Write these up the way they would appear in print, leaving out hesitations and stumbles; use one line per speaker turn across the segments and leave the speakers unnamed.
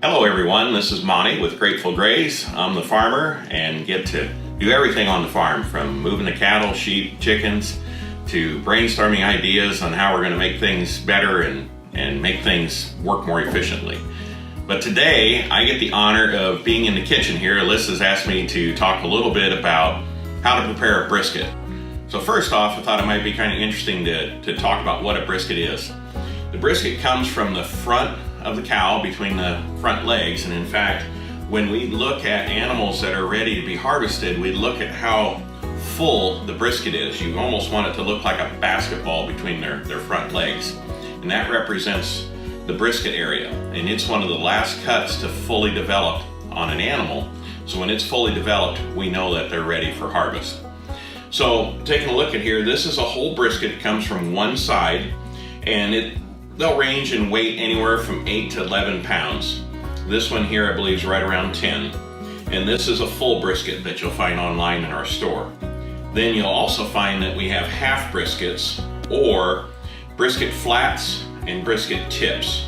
Hello everyone, this is Monte with Grateful Graze. I'm the farmer and get to do everything on the farm, from moving the cattle, sheep, chickens, to brainstorming ideas on how we're going to make things better and make things work more efficiently. But today I get the honor of being in the kitchen here. Alyssa's asked me to talk a little bit about how to prepare a brisket. So first off, I thought it might be kind of interesting to talk about what a brisket is. The brisket comes from the front of the cow, between the front legs, and in fact, when we look at animals that are ready to be harvested, we look at how full the brisket is. You almost want it to look like a basketball between their front legs, and that represents the brisket area, and it's one of the last cuts to fully develop on an animal. So when it's fully developed, we know that they're ready for harvest. So taking a look at here, this is a whole brisket. It comes from one side, and they'll range in weight anywhere from 8 to 11 pounds. This one here I believe is right around 10. And this is a full brisket that you'll find online in our store. Then you'll also find that we have half briskets, or brisket flats and brisket tips.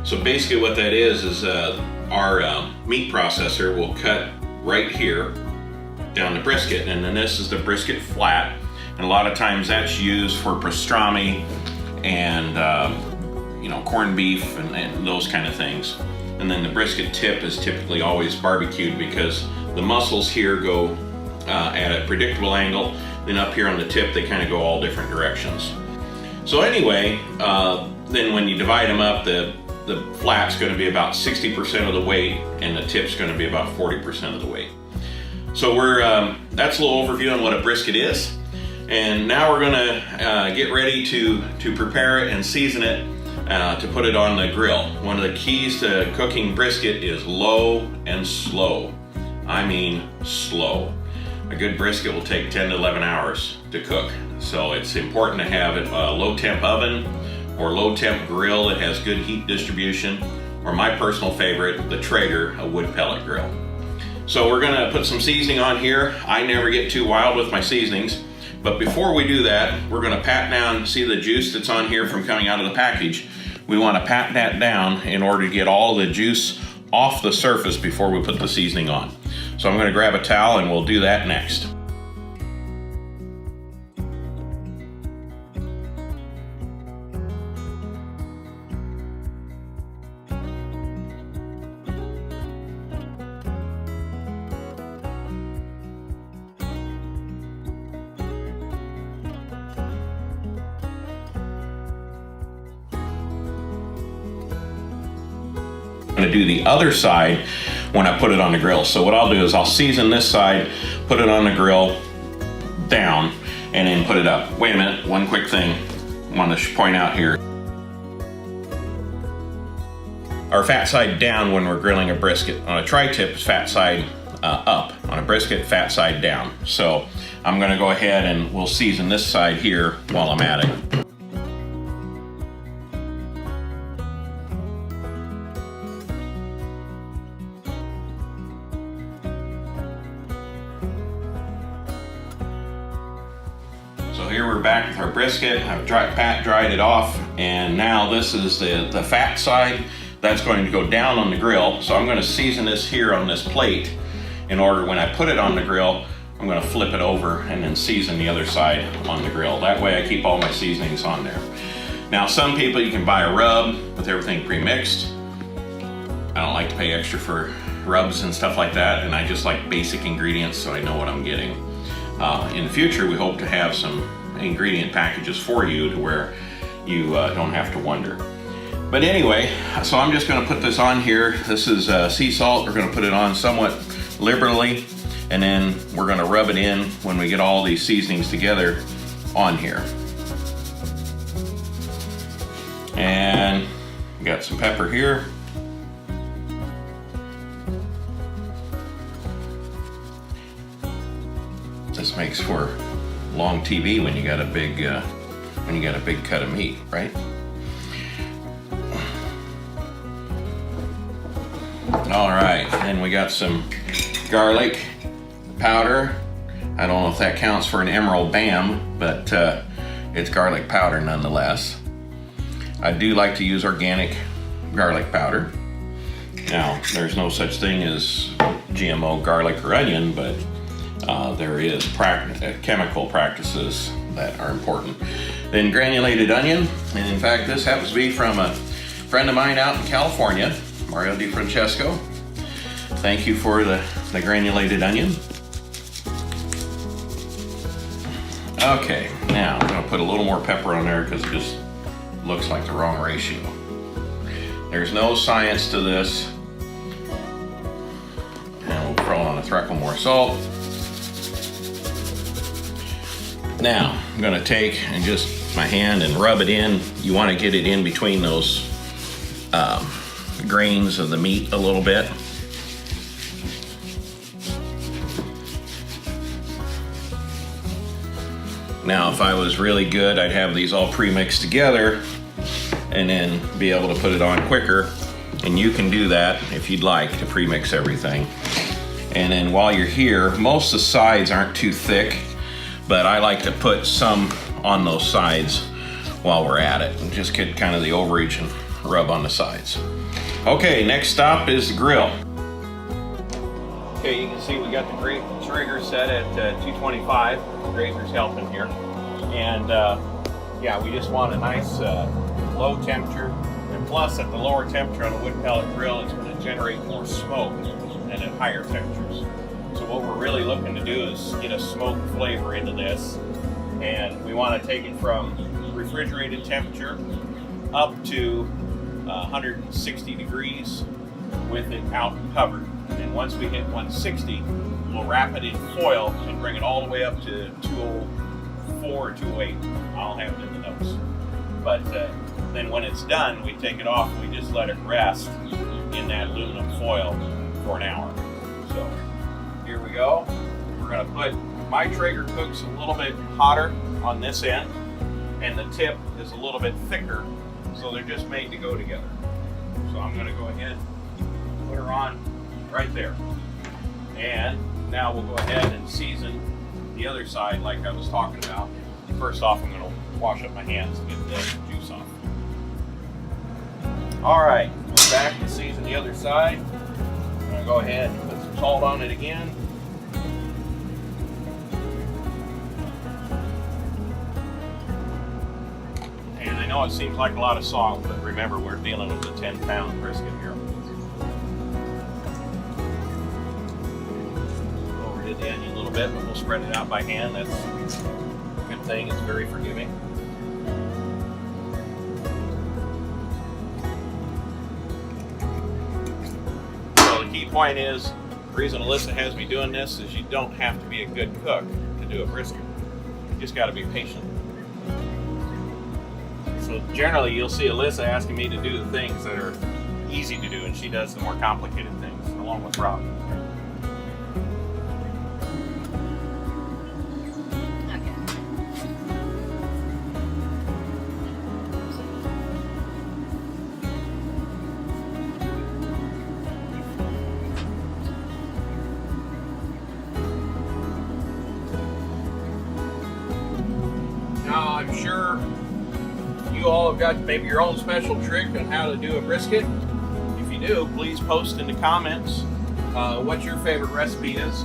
So basically what that is our meat processor will cut right here down the brisket, and then this is the brisket flat. And a lot of times that's used for pastrami and corned beef and those kind of things. And then the brisket tip is typically always barbecued, because the muscles here go at a predictable angle. Then up here on the tip, they kind of go all different directions. So anyway, then when you divide them up, the flat's going to be about 60% of the weight, and the tip's going to be about 40% of the weight. So that's a little overview on what a brisket is. And now we're going to get ready to prepare it and season it to put it on the grill. One of the keys to cooking brisket is low and slow. I mean slow. A good brisket will take 10 to 11 hours to cook. So it's important to have a low temp oven or low temp grill that has good heat distribution, or my personal favorite, the Traeger, a wood pellet grill. So we're going to put some seasoning on here. I never get too wild with my seasonings. But before we do that, we're going to pat down, see the juice that's on here from coming out of the package. We want to pat that down in order to get all the juice off the surface before we put the seasoning on. So I'm going to grab a towel and we'll do that next. I'm going to do the other side when I put it on the grill. So what I'll do is I'll season this side, put it on the grill down, and then put it up. Wait a minute, one quick thing I want to point out here. Our fat side down when we're grilling a brisket. On a tri-tip, fat side up. On a brisket, fat side down. So I'm going to go ahead and we'll season this side here while I'm at it. So here we're back with our brisket. I've dried it off, and now this is the fat side that's going to go down on the grill. So I'm going to season this here on this plate in order, when I put it on the grill, I'm going to flip it over and then season the other side on the grill. That way I keep all my seasonings on there. Now some people, you can buy a rub with everything pre-mixed. I don't like to pay extra for rubs and stuff like that, and I just like basic ingredients so I know what I'm getting. In the future, we hope to have some ingredient packages for you to where you don't have to wonder. But anyway, so I'm just going to put this on here. This is sea salt. We're going to put it on somewhat liberally, and then we're going to rub it in when we get all these seasonings together on here. And we got some pepper here. This makes for long TV when you got a big cut of meat, right? All right, then we got some garlic powder. I don't know if that counts for an Emerald Bam, but it's garlic powder nonetheless. I do like to use organic garlic powder. Now, there's no such thing as GMO garlic or onion, but there is chemical practices that are important. Then granulated onion, and in fact this happens to be from a friend of mine out in California, Mario DiFrancesco. Thank you for the granulated onion. Okay, now I'm going to put a little more pepper on there because it just looks like the wrong ratio. There's no science to this. And we'll throw on a threckle more salt. Now, I'm going to take and just my hand and rub it in. You want to get it in between those grains of the meat a little bit. Now, if I was really good, I'd have these all pre-mixed together and then be able to put it on quicker. And you can do that if you'd like to pre-mix everything. And then while you're here, most of the sides aren't too thick, but I like to put some on those sides while we're at it and just get kind of the overage and rub on the sides. Okay, next stop is the grill. Okay, you can see we got the trigger set at 225. The grazer's helping here. And yeah, we just want a nice low temperature. And plus, at the lower temperature on a wood pellet grill, it's going to generate more smoke than at higher temperatures. So what we're really looking to do is get a smoke flavor into this. And we want to take it from refrigerated temperature up to 160 degrees with it out covered. And once we hit 160, we'll wrap it in foil and bring it all the way up to 204 or 208. I'll have it in the notes. But then when it's done, we take it off and we just let it rest in that aluminum foil for an hour. So here we go. We're going to put, my Traeger cooks a little bit hotter on this end, and the tip is a little bit thicker, so they're just made to go together. So I'm going to go ahead and put her on right there. And now we'll go ahead and season the other side like I was talking about. First off, I'm going to wash up my hands and get the juice off. All right, we're back to season the other side. I'm going to go ahead and put some salt on it again. And I know it seems like a lot of salt, but remember, we're dealing with a 10-pound brisket here. Overdid the onion a little bit, but we'll spread it out by hand. That's a good thing. It's very forgiving. So the key point is, the reason Alyssa has me doing this is you don't have to be a good cook to do a brisket. You just got to be patient. So generally you'll see Alyssa asking me to do the things that are easy to do, and she does the more complicated things, along with Rob. Now I'm sure you all have got maybe your own special trick on how to do a brisket. If you do, please post in the comments what your favorite recipe is.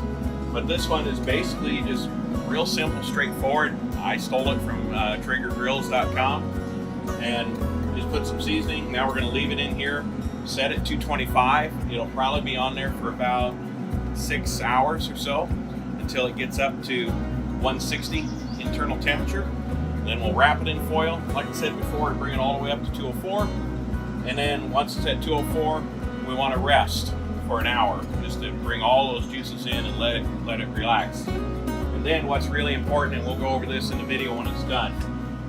But this one is basically just real simple, straightforward. I stole it from TraegerGrills.com and just put some seasoning. Now we're going to leave it in here, set it 225. It'll probably be on there for about 6 hours or so until it gets up to 160 internal temperature. Then we'll wrap it in foil, like I said before, and bring it all the way up to 204. And then once it's at 204, we want to rest for an hour, just to bring all those juices in and let it relax. And then what's really important, and we'll go over this in the video when it's done,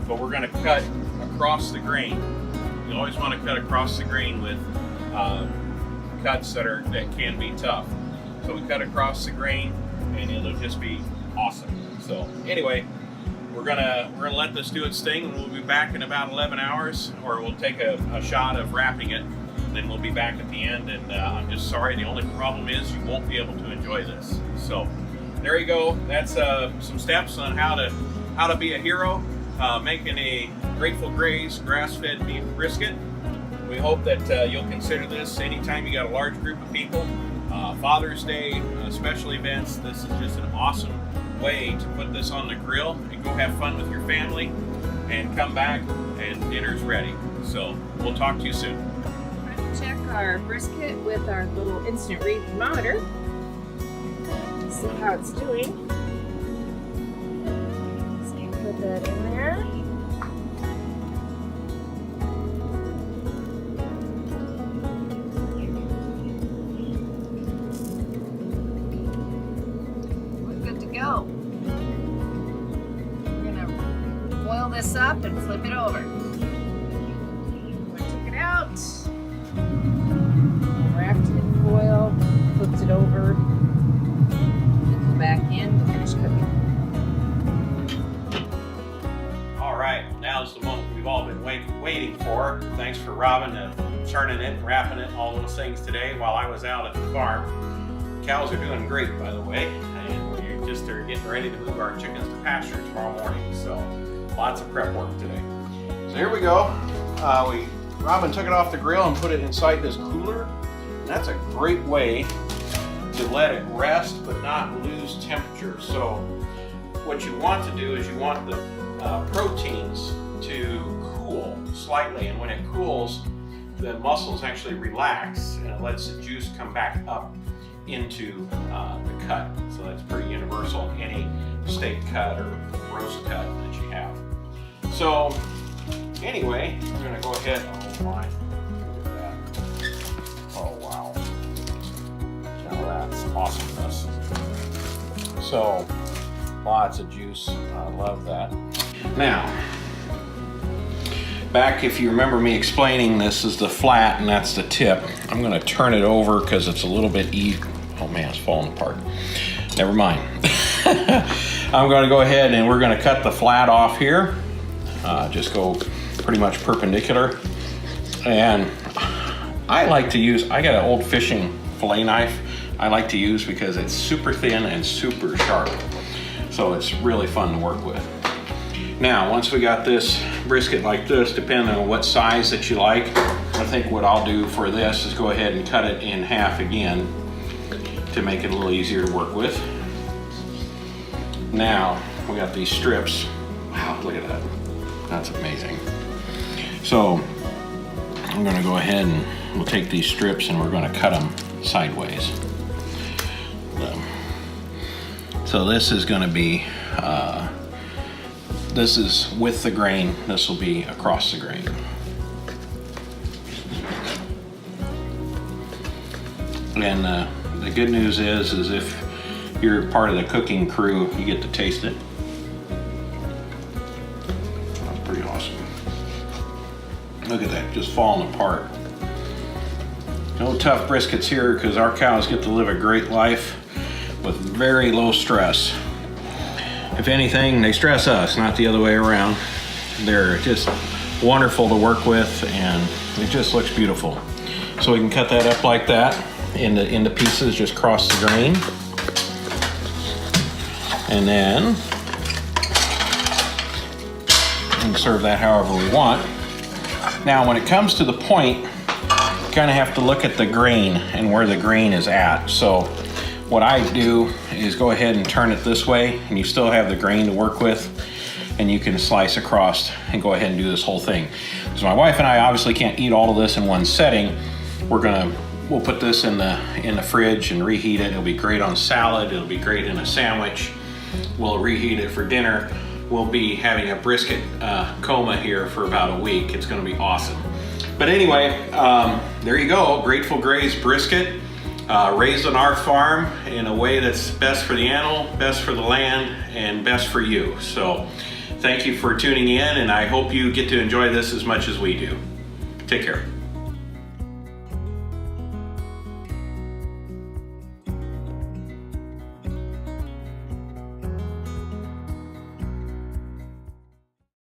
but we're going to cut across the grain. You always want to cut across the grain with cuts that can be tough. So we cut across the grain, and it'll just be awesome. So anyway, we're gonna let this do its thing, and we'll be back in about 11 hours, or we'll take a shot of wrapping it, and then we'll be back at the end. And I'm just sorry, the only problem is you won't be able to enjoy this. So there you go. That's some steps on how to be a hero making a Grateful Graze grass-fed beef brisket. We hope that you'll consider this anytime you got a large group of people. Father's Day, special events, this is just an awesome way to put this on the grill and go have fun with your family and come back and dinner's ready. So we'll talk to you soon.
We're going to check our brisket with our little instant read thermometer. See how it's doing. So you put that in there. Go. We're gonna boil this up and flip it over. I took it out, wrapped it in foil, flipped it over, and come back in to finish cooking.
All right, now's the moment we've all been waiting for. Thanks for Robin turning it, wrapping it, all those things today while I was out at the farm. Cows are doing great, by the way, and we just are getting ready to move our chickens to pasture tomorrow morning. So lots of prep work today. So here we go. Robin took it off the grill and put it inside this cooler. And that's a great way to let it rest but not lose temperature. So what you want to do is you want the proteins to cool slightly, and when it cools, the muscles actually relax and it lets the juice come back up into the cut. So that's pretty universal in any steak cut or roast cut that you have. So anyway, we're gonna go ahead. Oh my, look at that. Oh wow. Now that's awesomeness. So lots of juice, I love that. Now, back, if you remember me explaining, this is the flat and that's the tip. I'm gonna turn it over because it's a little bit oh man, it's falling apart. Never mind. I'm gonna go ahead and we're gonna cut the flat off here. Just go pretty much perpendicular. And I like to use, I got an old fishing fillet knife I like to use because it's super thin and super sharp. So it's really fun to work with. Now, once we got this brisket like this, depending on what size that you like, I think what I'll do for this is go ahead and cut it in half again to make it a little easier to work with. Now, we got these strips. Wow, look at that. That's amazing. So, I'm gonna go ahead and we'll take these strips and we're gonna cut them sideways. So this is gonna be, this is with the grain, this will be across the grain. And the good news is if you're part of the cooking crew, you get to taste it. That's pretty awesome. Look at that, just falling apart. No tough briskets here because our cows get to live a great life with very low stress. If anything, they stress us, not the other way around. They're just wonderful to work with and it just looks beautiful. So we can cut that up like that into pieces, just cross the grain. And then we can serve that however we want. Now when it comes to the point, you kind of have to look at the grain and where the grain is at. So what I do is go ahead and turn it this way and you still have the grain to work with and you can slice across and go ahead and do this whole thing. Because my wife and I obviously can't eat all of this in one setting. We'll put this in the fridge and reheat it. It'll be great on salad. It'll be great in a sandwich. We'll reheat it for dinner. We'll be having a brisket coma here for about a week. It's gonna be awesome. But anyway, there you go, Grateful Graze brisket. Raised on our farm in a way that's best for the animal, best for the land, and best for you. So thank you for tuning in, and I hope you get to enjoy this as much as we do. Take care.